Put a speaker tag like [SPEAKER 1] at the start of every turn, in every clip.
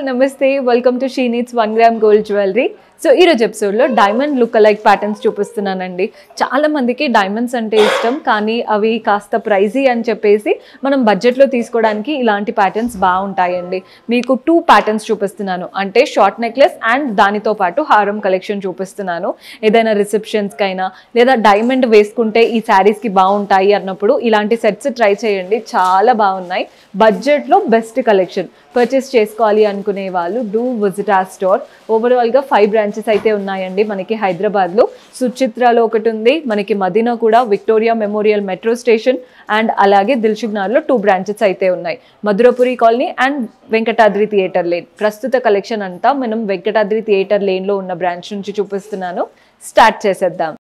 [SPEAKER 1] నమస్తే welcome to she needs 1 gram gold jewellery. So ఈ రోజు ఎపిసోడ్లో డైమండ్ లుక్ అలైక్ ప్యాటర్న్స్ చూపిస్తున్నానండి. చాలా మందికి డైమండ్స్ అంటే ఇష్టం, కానీ అవి కాస్త ప్రైజీ అని చెప్పేసి మనం బడ్జెట్లో తీసుకోవడానికి ఇలాంటి ప్యాటర్న్స్ బాగుంటాయండి. మీకు 2 ప్యాటర్న్స్ చూపిస్తున్నాను, అంటే షార్ట్ నెక్లెస్ అండ్ దానితో పాటు హారం కలెక్షన్ చూపిస్తున్నాను. ఏదైనా రిసెప్షన్స్కైనా లేదా డైమండ్ వేసుకుంటే ఈ శారీస్కి బాగుంటాయి అన్నప్పుడు ఇలాంటి సెట్స్ ట్రై చేయండి, చాలా బాగున్నాయి. బడ్జెట్లో బెస్ట్ కలెక్షన్. పర్చేస్ చేసుకోవాలి అనుకునే వాళ్ళు డూ విజిట్ ఆ స్టోర్. ఓవరాల్గా 5 బ్రాంచెస్ అయితే ఉన్నాయండి మనకి హైదరాబాద్లో. సుచిత్రాలో ఒకటి ఉంది, మనకి మదీనా కూడా, Victoria memorial metro station and అలాగే దిల్సుఖ్నగర్లో 2 బ్రాంచెస్ అయితే ఉన్నాయి. Madhurapuri colony and Venkatadri theatre lane. ప్రస్తుత కలెక్షన్ అంతా మనం వెంకటాద్రి థియేటర్ లేన్లో ఉన్న బ్రాంచ్ నుంచి చూపిస్తున్నాను. స్టార్ట్ చేసేద్దాం.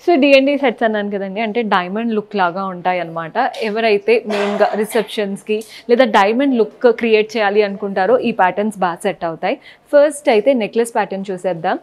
[SPEAKER 1] సో డిఎన్డి సెట్స్ అన్నాను కదండి, అంటే డైమండ్ లుక్ లాగా ఉంటాయి అన్నమాట. ఎవరైతే మెయిన్గా రిసెప్షన్స్కి లేదా డైమండ్ లుక్ క్రియేట్ చేయాలి అనుకుంటారో ఈ ప్యాటర్న్స్ బాగా సెట్ అవుతాయి. ఫస్ట్ అయితే నెక్లెస్ ప్యాటర్న్ చూసేద్దాం.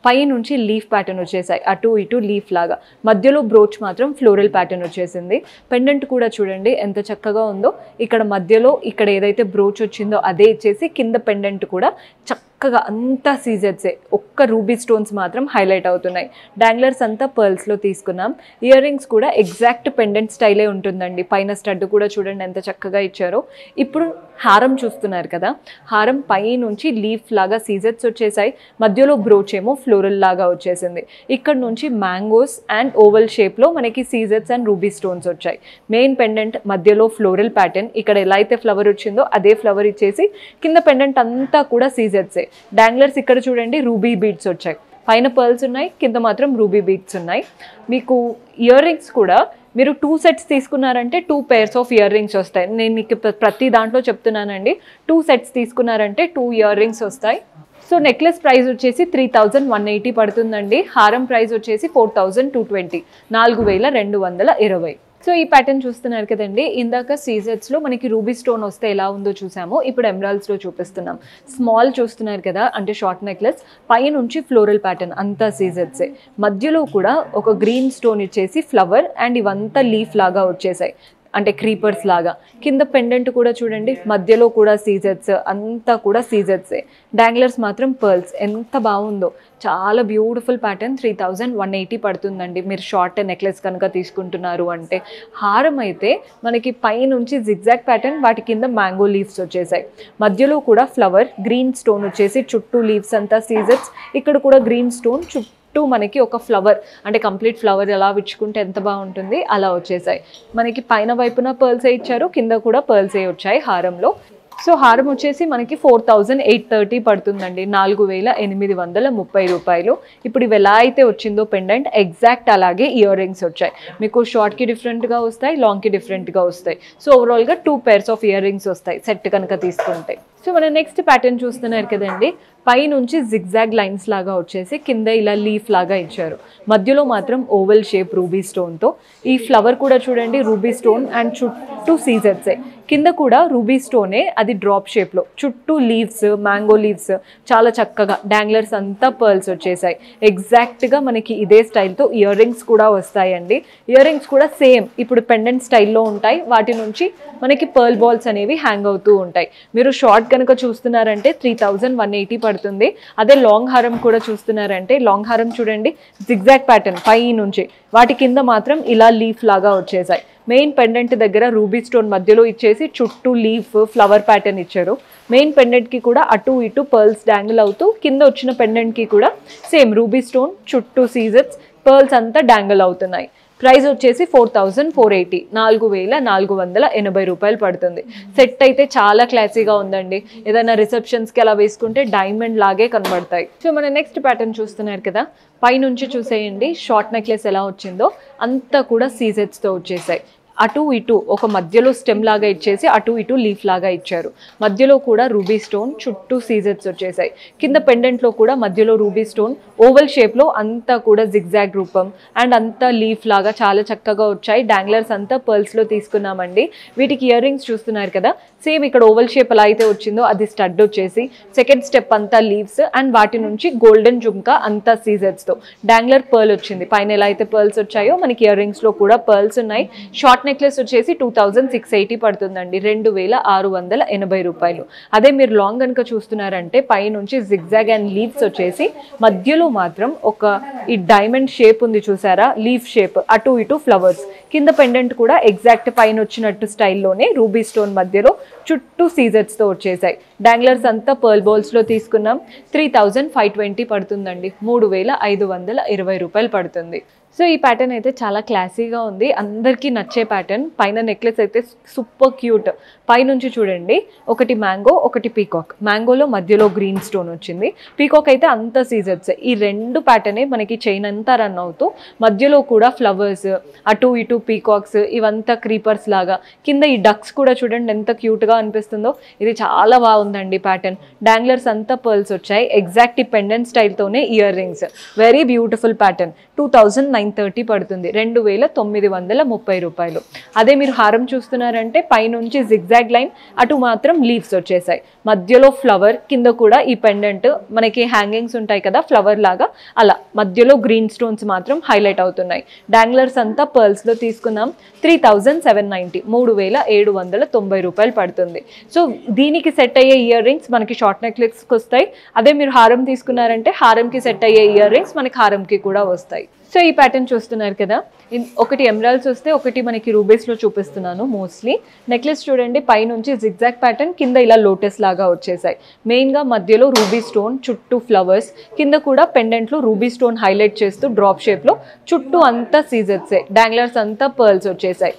[SPEAKER 1] పై నుంచి లీఫ్ ప్యాటర్న్ వచ్చేసాయి, అటు ఇటు లీఫ్ లాగా. మధ్యలో బ్రోచ్ మాత్రం ఫ్లోరల్ ప్యాటర్న్ వచ్చేసింది. పెండెంట్ కూడా చూడండి ఎంత చక్కగా ఉందో. ఇక్కడ మధ్యలో ఇక్కడ ఏదైతే బ్రోచ్ వచ్చిందో అదే ఇచ్చేసి కింద పెండెంట్ కూడా చక్కగా అంతా సీజెడ్సే. ఒక్క రూబీ స్టోన్స్ మాత్రం హైలైట్ అవుతున్నాయి. డాంగ్లర్స్ అంతా పర్ల్స్లో తీసుకున్నాం. ఇయర్ రింగ్స్ కూడా ఎగ్జాక్ట్ పెండెంట్ స్టైలే ఉంటుందండి. పైన స్టడ్ కూడా చూడండి ఎంత చక్కగా ఇచ్చారో. ఇప్పుడు హారం చూస్తున్నారు కదా, హారం పై నుంచి లీఫ్ లాగా సీజెడ్స్ వచ్చేసాయి. మధ్యలో బ్రోచ్ ఏమో ఫ్లోరల్ లాగా వచ్చేసింది. ఇక్కడ నుంచి మ్యాంగోస్ అండ్ ఓవల్ షేప్లో మనకి సీజెడ్స్ అండ్ రూబీ స్టోన్స్ వచ్చాయి. మెయిన్ పెండెంట్ మధ్యలో ఫ్లోరల్ ప్యాటర్న్. ఇక్కడ ఎలా అయితే ఫ్లవర్ వచ్చిందో అదే ఫ్లవర్ ఇచ్చేసి కింద పెండెంట్ అంతా కూడా సీజెడ్సే. డాంగ్లర్స్ ఇక్కడ చూడండి రూబీ బీడ్స్ వచ్చాయి. పైన పర్ల్స్ ఉన్నాయి, కింద మాత్రం రూబీ బీడ్స్ ఉన్నాయి. మీకు ఇయర్ రింగ్స్ కూడా మీరు 2 సెట్స్ తీసుకున్నారంటే 2 pairs ఆఫ్ ఇయర్ రింగ్స్ వస్తాయి. నేను మీకు ప్రతి దాంట్లో చెప్తున్నానండి, 2 సెట్స్ తీసుకున్నారంటే 2 ఇయర్ రింగ్స్ వస్తాయి. సో నెక్లెస్ ప్రైస్ వచ్చేసి 3180 పడుతుందండి. హారం ప్రైస్ వచ్చేసి 4220, 4220. సో ఈ ప్యాటర్న్ చూస్తున్నారు కదండి, ఇందాక సీజెడ్స్లో మనకి రూబీ స్టోన్ వస్తే ఎలా ఉందో చూసాము, ఇప్పుడు ఎమరాల్డ్స్లో చూపిస్తున్నాం. స్మాల్ చూస్తున్నారు కదా, అంటే షార్ట్ నెక్లెస్. పై నుంచి ఫ్లోరల్ ప్యాటర్న్ అంతా సీజెడ్సే. మధ్యలో కూడా ఒక గ్రీన్ స్టోన్ ఇచ్చేసి ఫ్లవర్ అండ్ ఇవంతా లీఫ్ లాగా వచ్చేసాయి, అంటే క్రీపర్స్ లాగా. కింద పెండెంట్ కూడా చూడండి, మధ్యలో కూడా సీజెడ్స్, అంతా కూడా సీజెడ్సే. డాంగ్లర్స్ మాత్రం పర్ల్స్. ఎంత బాగుందో, చాలా బ్యూటిఫుల్ ప్యాటర్న్. 3180 పడుతుందండి మీరు షార్ట్ నెక్లెస్ కనుక తీసుకుంటున్నారు అంటే. హారం అయితే మనకి పై నుంచి జిగ్జాగ్ ప్యాటర్న్, వాటి కింద మ్యాంగో లీవ్స్ వచ్చేసాయి. మధ్యలో కూడా ఫ్లవర్, గ్రీన్ స్టోన్ వచ్చేసి చుట్టూ లీవ్స్ అంతా సీజెడ్స్. ఇక్కడ కూడా గ్రీన్ స్టోన్ చుట్టూ మనకి ఒక ఫ్లవర్, అంటే కంప్లీట్ ఫ్లవర్ ఎలా విచ్చుకుంటే ఎంత బాగుంటుంది అలా వచ్చేసాయి. మనకి పైన వైపున పర్ల్సే ఇచ్చారు, కింద కూడా పర్ల్సే వచ్చాయి హారంలో. సో హారం వచ్చేసి మనకి 4830 పడుతుందండి, 4830 రూపాయలు. ఇప్పుడు ఇవి ఎలా అయితే వచ్చిందో పెండెంట్ ఎగ్జాక్ట్ అలాగే ఇయర్ రింగ్స్ వచ్చాయి. మీకు షార్ట్కి డిఫరెంట్గా వస్తాయి, లాంగ్కి డిఫరెంట్గా వస్తాయి. సో ఓవరాల్గా 2 pairs ఆఫ్ ఇయర్ రింగ్స్ వస్తాయి సెట్ కనుక తీసుకుంటే. సో మనం నెక్స్ట్ ప్యాటర్న్ చూస్తున్నారు కదండి, పై నుంచి జిగ్జాగ్ లైన్స్ లాగా వచ్చేసి కింద ఇలా లీఫ్ లాగా ఇచ్చారు. మధ్యలో మాత్రం ఓవల్ షేప్ రూబీ స్టోన్తో. ఈ ఫ్లవర్ కూడా చూడండి రూబీ స్టోన్ అండ్ చుట్టూ సీజెడ్సే. కింద కూడా రూబీ స్టోనే, అది డ్రాప్ షేప్లో. చుట్టూ లీవ్స్, మ్యాంగో లీవ్స్, చాలా చక్కగా. డాంగ్లర్స్ అంతా పర్ల్స్ వచ్చేసాయి. ఎగ్జాక్ట్గా మనకి ఇదే స్టైల్తో ఇయర్ రింగ్స్ కూడా వస్తాయండి. ఇయర్ రింగ్స్ కూడా సేమ్ ఇప్పుడు పెండెంట్ స్టైల్లో ఉంటాయి. వాటి నుంచి మనకి పర్ల్ బాల్స్ అనేవి హ్యాంగ్ అవుతూ ఉంటాయి. మీరు షార్ట్ కనుక చూస్తున్నారంటే 3180 పడుతుంది. అదే లాంగ్ హారం కూడా చూస్తున్నారంటే, లాంగ్ హారం చూడండి జిగ్జాగ్ ప్యాటర్న్ పై నుంచి, వాటి కింద మాత్రం ఇలా లీఫ్ లాగా వచ్చేసాయి. మెయిన్ పెండెంట్ దగ్గర రూబీ స్టోన్ మధ్యలో ఇచ్చేసి చుట్టూ లీఫ్ ఫ్లవర్ ప్యాటర్న్ ఇచ్చారు. మెయిన్ పెండెంట్కి కూడా అటు ఇటు పర్ల్స్ డాంగిల్ అవుతూ, కింద వచ్చిన పెండెంట్కి కూడా సేమ్ రూబీ స్టోన్ చుట్టూ సీజెట్స్ పర్ల్స్ అంతా డాంగిల్ అవుతున్నాయి. ప్రైస్ వచ్చేసి 4480, 4480 రూపాయలు పడుతుంది. సెట్ అయితే చాలా క్లాసీగా ఉందండి. ఏదైనా రిసెప్షన్స్కి అలా వేసుకుంటే డైమండ్ లాగే కనబడతాయి. సో మన నెక్స్ట్ ప్యాటర్న్ చూస్తున్నారు కదా, పైనుంచి చూసేయండి షార్ట్ నెక్లెస్ ఎలా వచ్చిందో అంతా కూడా సీజెట్స్తో వచ్చేసాయి. అటు ఇటు ఒక మధ్యలో స్టెమ్ లాగా ఇచ్చేసి అటు ఇటు లీఫ్ లాగా ఇచ్చారు. మధ్యలో కూడా రూబీ స్టోన్, చుట్టూ సీజెట్స్ వచ్చేసాయి. కింద పెండెంట్లో కూడా మధ్యలో రూబీ స్టోన్, ఓవల్ షేప్లో అంతా కూడా జిగ్జాగ్ రూపం అండ్ అంతా లీఫ్ లాగా చాలా చక్కగా వచ్చాయి. డాంగ్లర్స్ అంతా పర్ల్స్లో తీసుకున్నామండి. వీటికి ఇయర్ రింగ్స్ చూస్తున్నారు కదా, సేమ్ ఇక్కడ ఓవల్ షేప్ ఎలా అయితే వచ్చిందో అది స్టడ్ వచ్చేసి, సెకండ్ స్టెప్ అంతా లీవ్స్ అండ్ వాటి నుంచి గోల్డెన్ జుమ్కా అంతా సీజెట్స్తో. డాంగ్లర్ పర్ల్ వచ్చింది, పైన ఎలా అయితే పర్ల్స్ వచ్చాయో మనకి ఇయర్ రింగ్స్లో కూడా పర్ల్స్ ఉన్నాయి. షార్ట్ నెక్లెస్ వచ్చేసి 2680 పడుతుందండి, 2680 రూపాయలు. అదే మీరు లాంగ్ కనుక చూస్తున్నారంటే పైనుంచి జిగ్జాగ్ అండ్ లీవ్స్ వచ్చేసి మధ్యలో మాత్రం ఒక ఈ డైమండ్ షేప్ ఉంది చూసారా, లీఫ్ షేప్, అటు ఇటు ఫ్లవర్స్. కింద పెండెంట్ కూడా ఎగ్జాక్ట్ పైన వచ్చినట్టు స్టైల్లోనే రూబీ స్టోన్ మధ్యలో చుట్టూ సీజెట్స్తో వచ్చేసాయి. డాంగ్లర్స్ అంతా పర్ల్ బౌల్స్లో తీసుకున్నాం. 3520 పడుతుందండి, 3520 రూపాయలు పడుతుంది. సో ఈ ప్యాటర్న్ అయితే చాలా క్లాసీగా ఉంది, అందరికీ నచ్చే ప్యాటర్న్. పైన నెక్లెస్ అయితే సూపర్ క్యూట్. పైనుంచి చూడండి, ఒకటి మ్యాంగో, ఒకటి పీకాక్. మ్యాంగోలో మధ్యలో గ్రీన్ స్టోన్ వచ్చింది, పీకాక్ అయితే అంత సీజెట్స్. ఈ రెండు ప్యాటర్నే మనకి చైన్ అంతా రన్ అవుతూ మధ్యలో కూడా ఫ్లవర్స్, అటు ఇటు పీకాక్స్, ఇవంతా క్రీపర్స్ లాగా. కింద ఈ డక్స్ కూడా చూడండి ఎంత క్యూట్గా అనిపిస్తుందో. ఇది చాలా బాగుందండి ప్యాటర్న్. డాంగ్లర్స్ అంతా పర్ల్స్ వచ్చాయి, ఎగ్జాక్ట్ ఈ పెండెంట్ స్టైల్తోనే earrings. Very beautiful pattern. 2930 పడుతుంది, 2930 రూపాయలు. అదే మీరు హారం చూస్తున్నారంటే పైనుంచి జిగ్జాగ్ లైన్, అటు మాత్రం లీవ్స్ వచ్చేసాయి, మధ్యలో ఫ్లవర్, కింద కూడా ఈ పెండెంట్ మనకి హ్యాంగింగ్స్ ఉంటాయి కదా ఫ్లవర్ లాగా, అలా మధ్యలో గ్రీన్ స్టోన్స్ మాత్రం హైలైట్ అవుతున్నాయి. డాంగ్లర్స్ అంతా పర్ల్స్లో తీసుకున్నాం. 3790, 3790 రూపాయలు పడుతుంది. సో దీనికి సెట్ అయ్యే ఇయర్ రింగ్స్ మనకి షార్ట్ నెక్లెస్కి వస్తాయి. అదే మీరు హారం తీసుకున్నారంటే హారంకి సెట్ అయ్యే ఇయర్ రింగ్స్ మనకి హారంకి కూడా వస్తాయి. సో ఈ ప్యాటర్న్ చూస్తున్నారు కదా, ఒకటి ఎమరాల్డ్స్ వస్తే ఒకటి మనకి రూబీస్లో చూపిస్తున్నాను మోస్ట్లీ. నెక్లెస్ చూడండి, పైనుంచి జిగ్జాగ్ ప్యాటర్న్, కింద ఇలా లోటస్ లాగా వచ్చేసాయి. మెయిన్గా మధ్యలో రూబీ స్టోన్, చుట్టూ ఫ్లవర్స్, కింద కూడా పెండెంట్లో రూబీ స్టోన్ హైలైట్ చేస్తూ డ్రాప్ షేప్లో, చుట్టూ అంతా సీజెట్సే. డాంగ్లర్స్ అంతా పర్ల్స్ వచ్చేసాయి.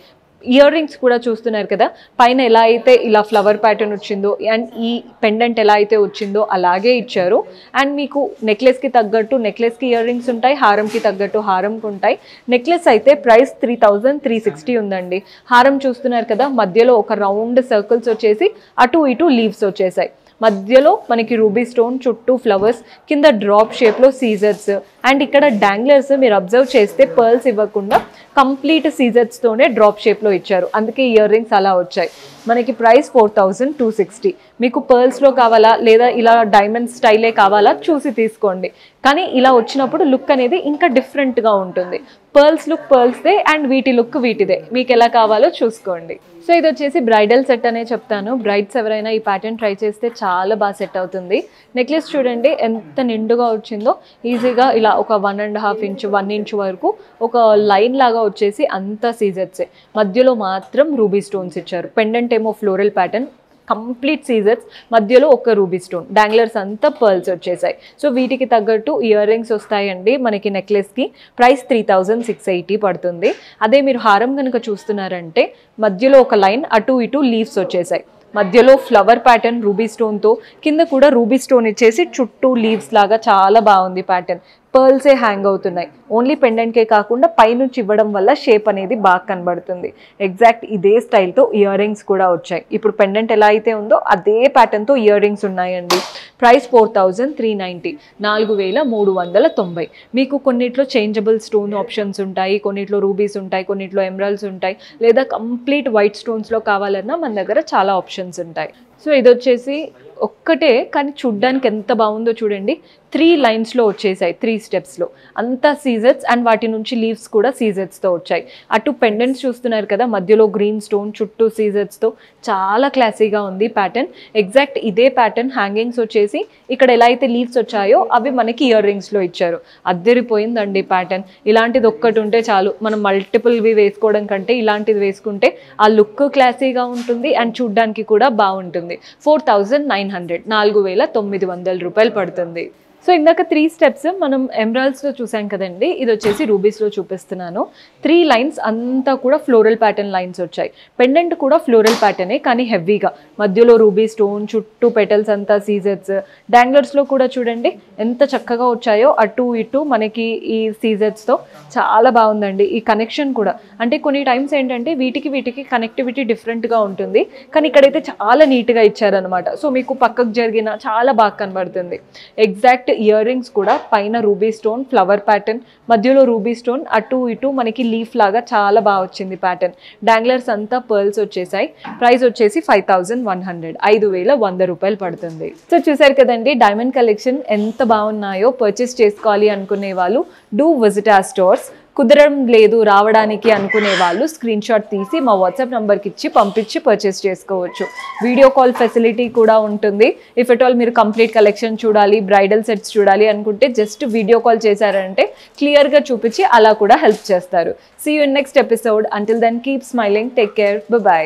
[SPEAKER 1] ఇయర్ రింగ్స్ కూడా చూస్తున్నారు కదా, పైన ఎలా అయితే ఇలా ఫ్లవర్ ప్యాటర్న్ వచ్చిందో అండ్ ఈ పెండెంట్ ఎలా అయితే వచ్చిందో అలాగే ఇచ్చారు. అండ్ మీకు నెక్లెస్కి తగ్గట్టు నెక్లెస్కి ఇయర్ రింగ్స్ ఉంటాయి, హారంకి తగ్గట్టు హారంకి ఉంటాయి. నెక్లెస్ అయితే ప్రైస్ 3360 ఉందండి. హారం చూస్తున్నారు కదా, మధ్యలో ఒక రౌండ్ సర్కిల్స్ వచ్చేసి అటు ఇటు లీవ్స్ వచ్చేసాయి. మధ్యలో మనకి రూబీ స్టోన్, చుట్టూ ఫ్లవర్స్, కింద డ్రాప్ షేప్లో సీజర్స్. అండ్ ఇక్కడ డాంగ్లర్స్ మీరు అబ్జర్వ్ చేస్తే పర్ల్స్ ఇవ్వకుండా కంప్లీట్ సీజర్స్తోనే డ్రాప్ షేప్లో ఇచ్చారు, అందుకే ఇయర్ రింగ్స్ అలా వచ్చాయి. మనకి ప్రైస్ 4260. మీకు పర్ల్స్లో కావాలా లేదా ఇలా డైమండ్ స్టైలే కావాలా చూసి తీసుకోండి. కానీ ఇలా వచ్చినప్పుడు లుక్ అనేది ఇంకా డిఫరెంట్గా ఉంటుంది. పర్ల్స్ లుక్ పర్ల్స్దే అండ్ వీటి లుక్ వీటిదే, మీకు ఎలా కావాలో చూసుకోండి. సో ఇది వచ్చేసి బ్రైడల్ సెట్ అనే చెప్తాను. బ్రైడ్స్ ఎవరైనా ఈ ప్యాటర్న్ ట్రై చేస్తే చాలా బాగా సెట్ అవుతుంది. నెక్లెస్ చూడండి ఎంత నిండుగా వచ్చిందో, ఈజీగా ఇలా ఒక 1.5 ఇంచ్ 1 ఇంచ్ వరకు ఒక లైన్ లాగా వచ్చేసి అంతా సీజర్సే. మధ్యలో మాత్రం రూబీ స్టోన్స్ ఇచ్చారు. పెండెంట్ ఏమో ఫ్లోరల్ ప్యాటర్న్, కంప్లీట్ సీజర్స్, మధ్యలో ఒక రూబీ స్టోన్. డాంగ్లర్స్ అంతా పర్ల్స్ వచ్చేసాయి. సో వీటికి తగ్గట్టు ఇయర్ రింగ్స్ వస్తాయండి మనకి నెక్లెస్కి. ప్రైస్ 3680 పడుతుంది. అదే మీరు హారం కనుక చూస్తున్నారంటే మధ్యలో ఒక లైన్, అటు ఇటు లీవ్స్ వచ్చేసాయి. మధ్యలో ఫ్లవర్ ప్యాటర్న్ రూబీ స్టోన్తో, కింద కూడా రూబీ స్టోన్ ఇచ్చేసి చుట్టూ లీవ్స్ లాగా చాలా బాగుంది ప్యాటర్న్. పర్ల్సే హ్యాంగ్ అవుతున్నాయి, ఓన్లీ పెండెంట్కే కాకుండా పైనుంచి ఇవ్వడం వల్ల షేప్ అనేది బాగా కనబడుతుంది. ఎగ్జాక్ట్ ఇదే స్టైల్తో ఇయర్ రింగ్స్ కూడా వచ్చాయి. ఇప్పుడు పెండెంట్ ఎలా అయితే ఉందో అదే ప్యాటర్న్తో ఇయర్ రింగ్స్ ఉన్నాయండి. ప్రైస్ 4390, 4390. మీకు కొన్నిట్లో చేంజబుల్ స్టోన్ ఆప్షన్స్ ఉంటాయి, కొన్నిట్లో రూబీస్ ఉంటాయి, కొన్నిట్లో ఎమరాల్డ్స్ ఉంటాయి, లేదా కంప్లీట్ వైట్ స్టోన్స్లో కావాలన్నా మన దగ్గర చాలా ఆప్షన్స్ ఉంటాయి. సో ఇది వచ్చేసి ఒక్కటే కానీ చూడ్డానికి ఎంత బాగుందో చూడండి. 3 లైన్స్లో వచ్చేసాయి, 3 స్టెప్స్లో అంతా సీజర్స్ అండ్ వాటి నుంచి లీవ్స్ కూడా సీజర్స్తో వచ్చాయి. అటు పెండెంట్స్ చూస్తున్నారు కదా, మధ్యలో గ్రీన్ స్టోన్, చుట్టూ సీజర్స్తో చాలా క్లాసీగా ఉంది ప్యాటర్న్. ఎగ్జాక్ట్ ఇదే ప్యాటర్న్ హ్యాంగింగ్స్ వచ్చేసి ఇక్కడ ఎలా అయితే లీవ్స్ వచ్చాయో అవి మనకి ఇయర్ రింగ్స్లో ఇచ్చారు. అద్దరిపోయిందండి ప్యాటర్న్. ఇలాంటిది ఒక్కటి ఉంటే చాలు, మనం మల్టిపుల్వి వేసుకోవడం కంటే ఇలాంటిది వేసుకుంటే ఆ లుక్ క్లాసీగా ఉంటుంది అండ్ చూడ్డానికి కూడా బాగుంటుంది. 4900, 4900 రూపాయలు పడుతుంది. సో ఇందాక 3 స్టెప్స్ మనం ఎమరాల్డ్స్లో చూసాం కదండి, ఇది వచ్చేసి రూబీస్లో చూపిస్తున్నాను. 3 లైన్స్ అంతా కూడా ఫ్లోరల్ ప్యాటర్న్ లైన్స్ వచ్చాయి. పెండెంట్ కూడా ఫ్లోరల్ ప్యాటర్నే కానీ హెవీగా, మధ్యలో రూబీ స్టోన్, చుట్టూ పెటల్స్ అంతా సీజెట్స్. డాంగ్లర్స్లో కూడా చూడండి ఎంత చక్కగా వచ్చాయో, అటు ఇటు మనకి ఈ సీజెట్స్తో చాలా బాగుందండి. ఈ కనెక్షన్ కూడా అంటే కొన్ని టైమ్స్ ఏంటంటే వీటికి కనెక్టివిటీ డిఫరెంట్గా ఉంటుంది, కానీ ఇక్కడైతే చాలా నీట్గా ఇచ్చారనమాట. సో మీకు పక్కకు జరిగిన చాలా బాగా కనబడుతుంది. ఎగ్జాక్ట్ ఇయర్ రింగ్స్ కూడా పైన రూబీ స్టోన్ ఫ్లవర్ ప్యాటర్న్, మధ్యలో రూబీ స్టోన్, అటు ఇటు మనకి లీఫ్ లాగా చాలా బాగా వచ్చింది ప్యాటర్న్. డాంగ్లర్స్ అంతా పర్ల్స్ వచ్చేసాయి. ప్రైస్ వచ్చేసి 5100, 5100 రూపాయలు పడుతుంది. సో చూసారు కదండి డైమండ్ కలెక్షన్ ఎంత బాగున్నాయో. పర్చేస్ చేసుకోవాలి అనుకునే వాళ్ళు డూ విజిట్ అవర్ స్టోర్స్. కుదరడం లేదు రావడానికి అనుకునే వాళ్ళు స్క్రీన్ షాట్ తీసి మా వాట్సాప్ నెంబర్కి ఇచ్చి పంపించి పర్చేస్ చేసుకోవచ్చు. వీడియో కాల్ ఫెసిలిటీ కూడా ఉంటుంది. ఇఫ్ ఎట్ ఆల్ మీరు కంప్లీట్ కలెక్షన్ చూడాలి, బ్రైడల్ సెట్స్ చూడాలి అనుకుంటే జస్ట్ వీడియో కాల్ చేశారంటే క్లియర్గా చూపించి అలా కూడా హెల్ప్ చేస్తారు. See you in next episode. Until then keep smiling, take care, by.